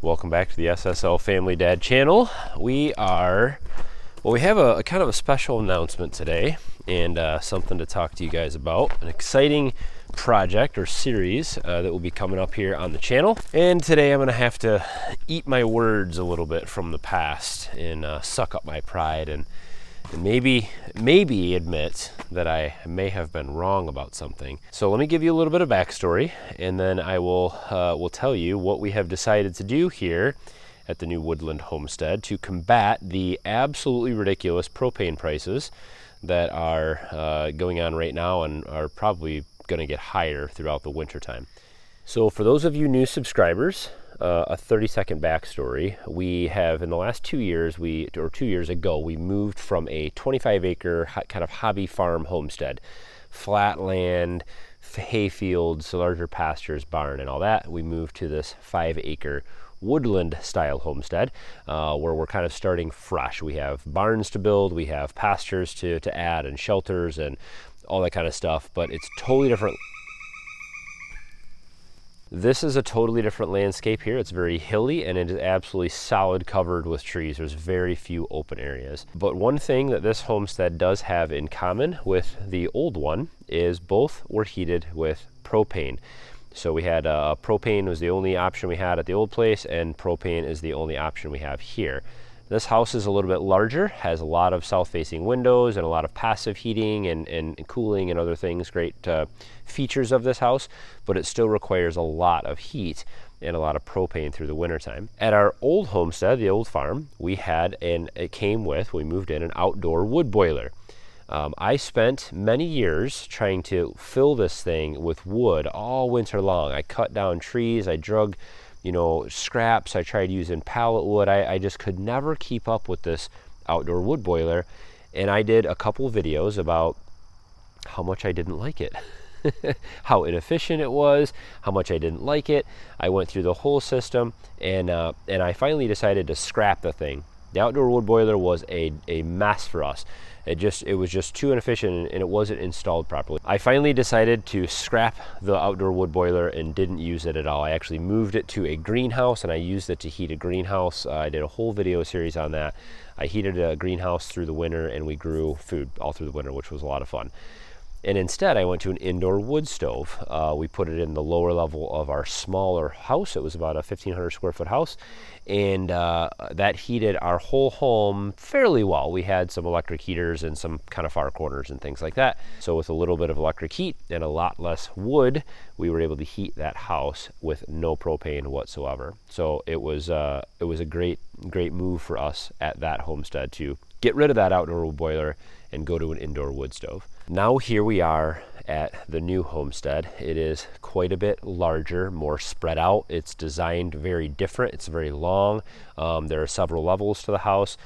Welcome back to the SSL Family Dad channel. We have a kind of a special announcement today and something to talk to you guys about. An exciting project or series that will be coming up here on the channel. And today I'm going to have to eat my words a little bit from the past and suck up my pride and maybe admit that I may have been wrong about something. So let me give you a little bit of backstory, and then I will tell you what we have decided to do here at the new Woodland homestead to combat the absolutely ridiculous propane prices that are going on right now and are probably going to get higher throughout the winter time. So for those of you new subscribers, a 30-second backstory. We have, in the last 2 years, 2 years ago, we moved from a 25-acre kind of hobby farm homestead, flat land, hay fields, larger pastures, barn, and all that. We moved to this 5-acre woodland-style homestead where we're kind of starting fresh. We have barns to build, we have pastures to add, and shelters, and all that kind of stuff, but it's totally different. This is a totally different landscape here. It's very hilly and it is absolutely solid covered with trees. There's very few open areas. But one thing that this homestead does have in common with the old one is both were heated with propane. So we had propane was the only option we had at the old place, and propane is the only option we have here. This house is a little bit larger, has a lot of south-facing windows and a lot of passive heating and cooling and other things, great features of this house, but it still requires a lot of heat and a lot of propane through the wintertime. At our old homestead, the old farm, we had, and it came with, we moved in, an outdoor wood boiler. I spent many years trying to fill this thing with wood all winter long. I cut down trees, I drug scraps, I tried using pallet wood. I just could never keep up with this outdoor wood boiler. And I did a couple videos about how much I didn't like it, how inefficient it was, how much I didn't like it. I went through the whole system and I finally decided to scrap the thing. The outdoor wood boiler was a mess for us. It was just too inefficient and it wasn't installed properly. I finally decided to scrap the outdoor wood boiler and didn't use it at all. I actually moved it to a greenhouse and I used it to heat a greenhouse. I did a whole video series on that. I heated a greenhouse through the winter and we grew food all through the winter, which was a lot of fun. And instead I went to an indoor wood stove. We put it in the lower level of our smaller house. It was about a 1,500 square foot house. And that heated our whole home fairly well. We had some electric heaters and some kind of far corners and things like that. So with a little bit of electric heat and a lot less wood, we were able to heat that house with no propane whatsoever. So it was a great move for us at that homestead to get rid of that outdoor wood boiler and go to an indoor wood stove. Now here we are at the new homestead. It is quite a bit larger, more spread out. It's designed very different. It's very long. There are several levels to the house.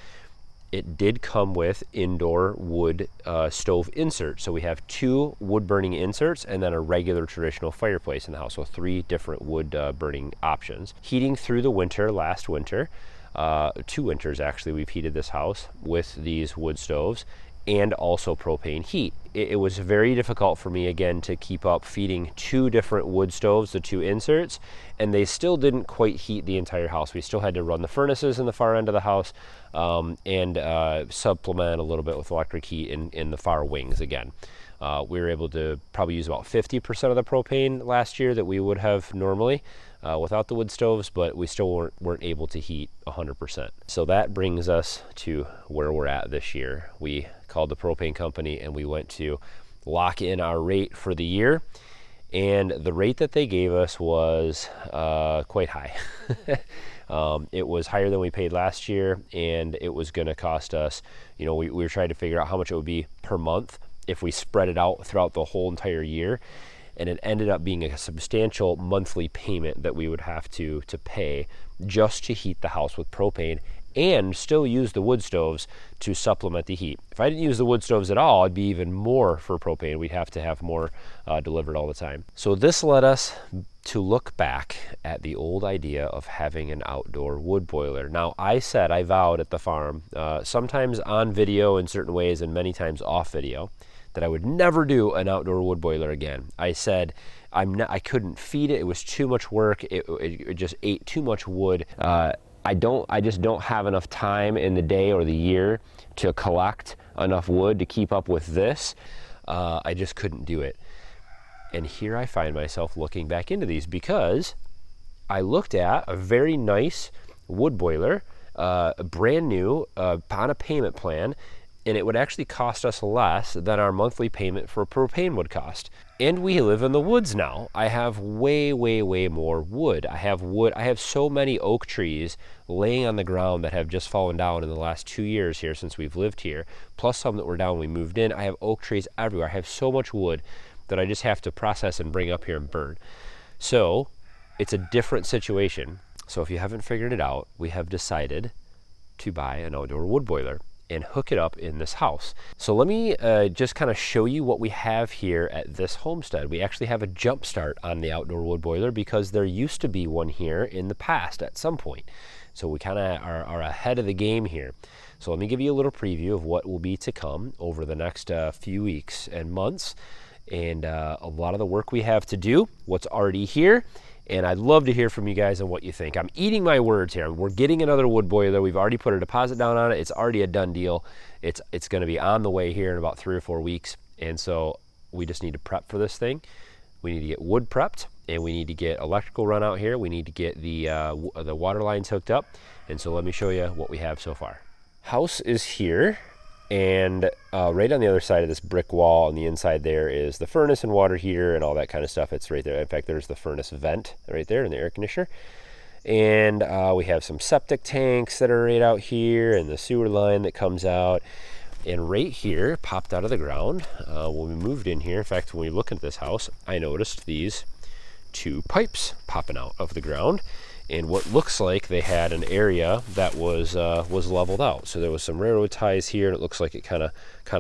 It did come with indoor wood stove inserts. So we have 2 wood burning inserts and then a regular traditional fireplace in the house. So 3 different wood burning options. Heating through the winter, last winter, 2 winters actually, we've heated this house with these wood stoves and also propane heat. It was very difficult for me again to keep up feeding 2 different wood stoves, the 2 inserts, and they still didn't quite heat the entire house. We still had to run the furnaces in the far end of the house and supplement a little bit with electric heat in the far wings again. We were able to probably use about 50% of the propane last year that we would have normally without the wood stoves, but we still weren't able to heat 100%. So that brings us to where we're at this year. We called the propane company and we went to lock in our rate for the year. And the rate that they gave us was quite high. It was higher than we paid last year, and it was going to cost us, we were trying to figure out how much it would be per month if we spread it out throughout the whole entire year. And it ended up being a substantial monthly payment that we would have to pay just to heat the house with propane and still use the wood stoves to supplement the heat. If I didn't use the wood stoves at all, it'd be even more for propane. We'd have to have more delivered all the time. So this led us to look back at the old idea of having an outdoor wood boiler. Now, I vowed at the farm, sometimes on video in certain ways and many times off video, that I would never do an outdoor wood boiler again. I said I couldn't feed it. It was too much work. It just ate too much wood. I just don't have enough time in the day or the year to collect enough wood to keep up with this. I just couldn't do it. And here I find myself looking back into these because I looked at a very nice wood boiler, brand new, on a payment plan, and it would actually cost us less than our monthly payment for propane would cost. And we live in the woods now. I have way more wood. I have so many oak trees laying on the ground that have just fallen down in the last 2 years here since we've lived here, plus some that were down when we moved in. I have oak trees everywhere. I have so much wood that I just have to process and bring up here and burn. So it's a different situation. So if you haven't figured it out, we have decided to buy an outdoor wood boiler and hook it up in this house. So let me just kind of show you what we have here at this homestead. We actually have a jump start on the outdoor wood boiler because there used to be one here in the past at some point. So we kind of are ahead of the game here. So let me give you a little preview of what will be to come over the next few weeks and months, and a lot of the work we have to do, what's already here. And I'd love to hear from you guys on what you think. I'm eating my words here. We're getting another wood boiler. We've already put a deposit down on it. It's already a done deal. It's going to be on the way here in about 3 or 4 weeks. And so we just need to prep for this thing. We need to get wood prepped, and we need to get electrical run out here. We need to get the water lines hooked up. And so let me show you what we have so far. House is here. And right on the other side of this brick wall on the inside there is the furnace and water heater and all that kind of stuff. It's right there. In fact, there's the furnace vent right there in the air conditioner. And we have some septic tanks that are right out here and the sewer line that comes out. And right here, popped out of the ground, when we moved in here, in fact, when we look at this house, I noticed these 2 pipes popping out of the ground. And what looks like they had an area that was leveled out. So there was some railroad ties here, and it looks like it kind of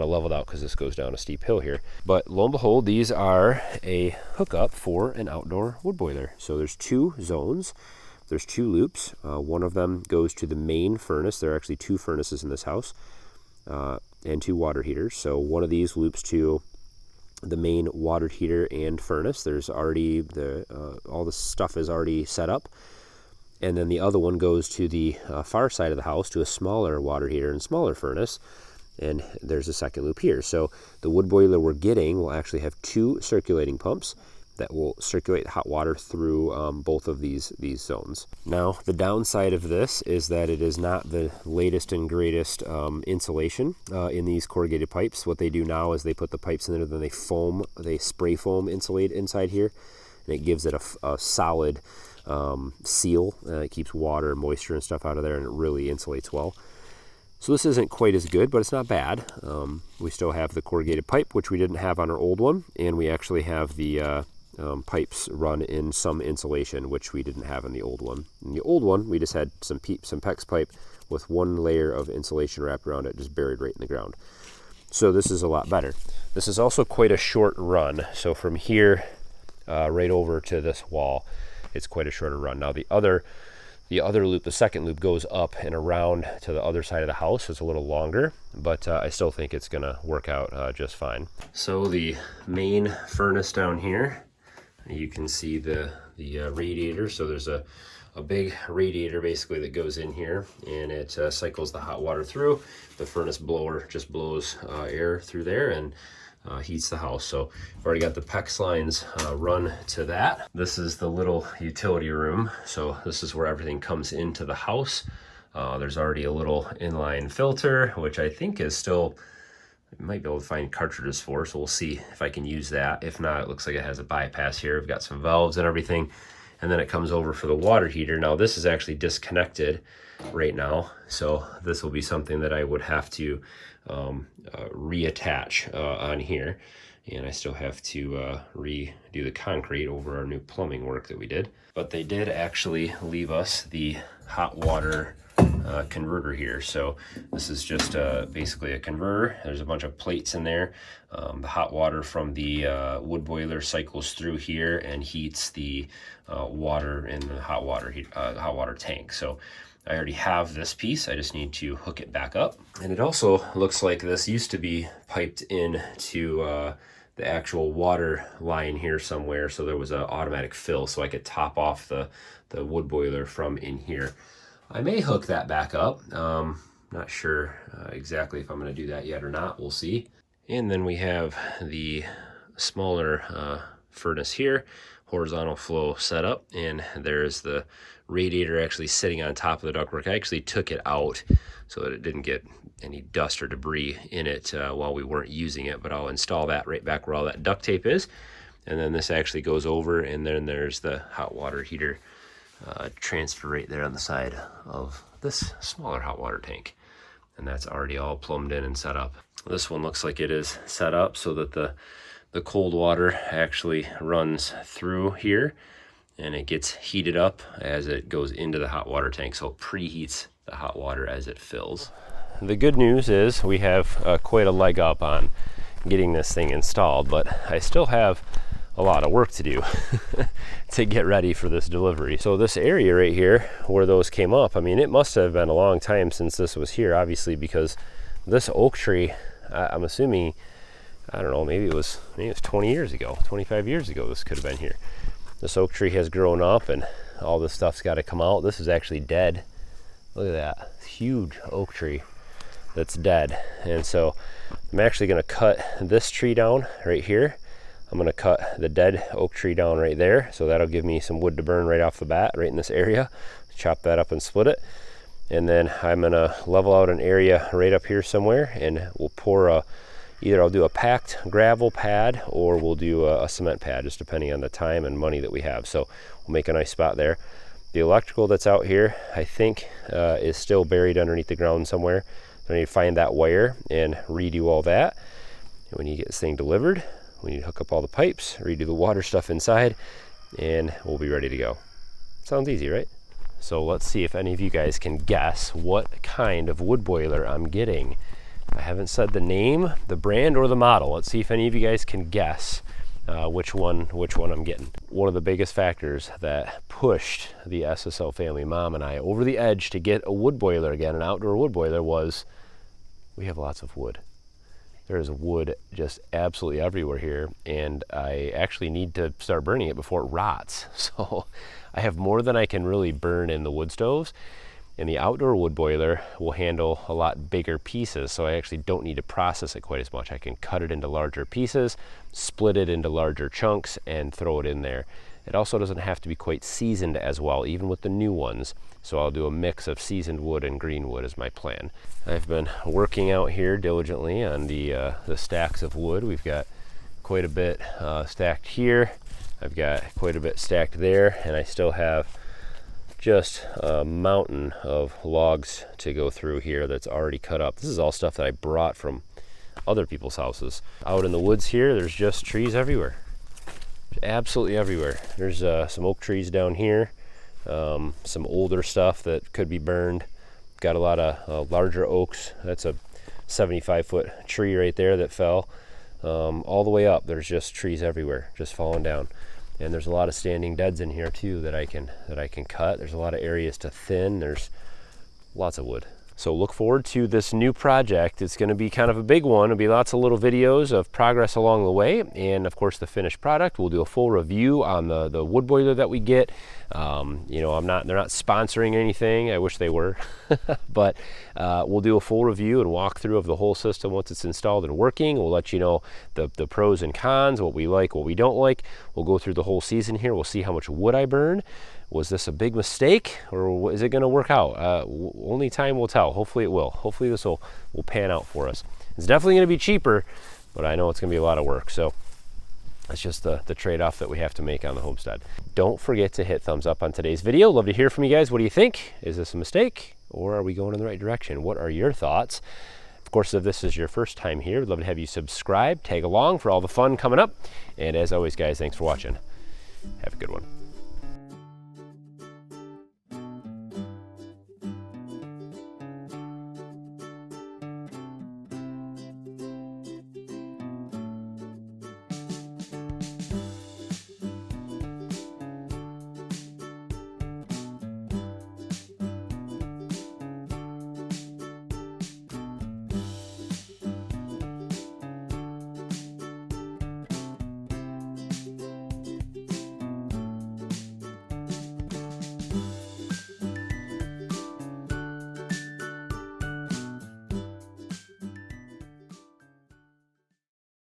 leveled out because this goes down a steep hill here. But lo and behold, these are a hookup for an outdoor wood boiler. So there's 2 zones. There's 2 loops. One of them goes to the main furnace. There are actually 2 furnaces in this house, and 2 water heaters. So one of these loops to the main water heater and furnace. There's already all the stuff is already set up. And then the other one goes to the far side of the house to a smaller water heater and smaller furnace. And there's a second loop here. So the wood boiler we're getting will actually have 2 circulating pumps that will circulate hot water through both of these zones. Now, the downside of this is that it is not the latest and greatest insulation in these corrugated pipes. What they do now is they put the pipes in there, then they spray foam insulate inside here, and it gives it a solid seal. It keeps water, moisture, and stuff out of there, and it really insulates well. So this isn't quite as good, but it's not bad. We still have the corrugated pipe, which we didn't have on our old one, and we actually have the pipes run in some insulation, which we didn't have in the old one. In the old one, we just had some PEX pipe with 1 layer of insulation wrapped around it, just buried right in the ground. So this is a lot better. This is also quite a short run. So from here right over to this wall, it's quite a shorter run. Now the other loop, the second loop, goes up and around to the other side of the house. It's a little longer, but I still think it's gonna work out just fine. So the main furnace down here, you can see the radiator. So there's a big radiator basically that goes in here, and it cycles the hot water through. The furnace blower just blows air through there and heats the house. So I've already got the PEX lines run to that. This is the little utility room. So this is where everything comes into the house. There's already a little inline filter, which I think is still, I might be able to find cartridges for, so we'll see if I can use that. If not, it looks like it has a bypass here. We've got some valves and everything. And then it comes over for the water heater. Now this is actually disconnected right now, so this will be something that I would have to reattach on here, and I still have to redo the concrete over our new plumbing work that we did. But they did actually leave us the hot water converter here. So this is just basically a converter. There's a bunch of plates in there. The hot water from the wood boiler cycles through here and heats the water in the hot water tank. So I already have this piece. I just need to hook it back up. And it also looks like this used to be piped in to the actual water line here somewhere. So there was an automatic fill so I could top off the wood boiler from in here. I may hook that back up. Not sure exactly if I'm going to do that yet or not. We'll see. And then we have the smaller furnace here, horizontal flow setup, and there's the radiator actually sitting on top of the ductwork. I actually took it out so that it didn't get any dust or debris in it while we weren't using it, but I'll install that right back where all that duct tape is. And then this actually goes over, and then there's the hot water heater transfer right there on the side of this smaller hot water tank. And that's already all plumbed in and set up. This one looks like it is set up so that the cold water actually runs through here and it gets heated up as it goes into the hot water tank, so it preheats the hot water as it fills. The good news is we have quite a leg up on getting this thing installed, but I still have a lot of work to do to get ready for this delivery. So this area right here where those came up, I mean, it must have been a long time since this was here, obviously, because this oak tree, I'm assuming, I don't know, maybe it was 20 years ago, 25 years ago this could have been here. This oak tree has grown up and all this stuff's got to come out. This is actually dead. Look at that huge oak tree that's dead. And so I'm actually going to cut this tree down right here. I'm going to cut the dead oak tree down right there, so that'll give me some wood to burn right off the bat right in this area. Chop that up and split it, and then I'm going to level out an area right up here somewhere, and we'll pour either I'll do a packed gravel pad or we'll do a cement pad, just depending on the time and money that we have. So we'll make a nice spot there. The electrical that's out here, I think, is still buried underneath the ground somewhere. So I need to find that wire and redo all that. And when you get this thing delivered, we need to hook up all the pipes, redo the water stuff inside, and we'll be ready to go. Sounds easy, right? So let's see if any of you guys can guess what kind of wood boiler I'm getting. I haven't said the name, the brand, or the model. Let's see if any of you guys can guess which one I'm getting. One of the biggest factors that pushed the SSL family mom and I over the edge to get a wood boiler again, an outdoor wood boiler, was we have lots of wood. There's wood just absolutely everywhere here, and I actually need to start burning it before it rots. So I have more than I can really burn in the wood stoves. And the outdoor wood boiler will handle a lot bigger pieces, so I actually don't need to process it quite as much. I can cut it into larger pieces, split it into larger chunks, and throw it in there. It also doesn't have to be quite seasoned as well, even with the new ones. So I'll do a mix of seasoned wood and green wood is my plan. I've been working out here diligently on the stacks of wood. We've got quite a bit stacked here. I've got quite a bit stacked there, and I still have just a mountain of logs to go through here that's already cut up. This is all stuff that I brought from other people's houses. Out in the woods here, there's just trees everywhere. Absolutely everywhere. There's some oak trees down here, some older stuff that could be burned. Got a lot of larger oaks. That's a 75-foot tree right there that fell. All the way up, there's just trees everywhere, just falling down. And there's a lot of standing deads in here too that I can cut. There's a lot of areas to thin. There's lots of wood. So look forward to this new project. It's going to be kind of a big one. It'll be lots of little videos of progress along the way, and of course the finished product. We'll do a full review on the wood boiler that we get. You know, they're not sponsoring anything. I wish they were, but we'll do a full review and walkthrough of the whole system once it's installed and working. We'll let you know the pros and cons, what we like, what we don't like. We'll go through the whole season here. We'll see how much wood I burn. Was this a big mistake, or is it going to work out? Only time will tell. Hopefully it will. Hopefully this will pan out for us. It's definitely going to be cheaper, but I know it's going to be a lot of work. So that's just the trade-off that we have to make on the homestead. Don't forget to hit thumbs up on today's video. Love to hear from you guys. What do you think? Is this a mistake, or are we going in the right direction? What are your thoughts? Of course, if this is your first time here, we'd love to have you subscribe, tag along for all the fun coming up. And as always, guys, thanks for watching. Have a good one.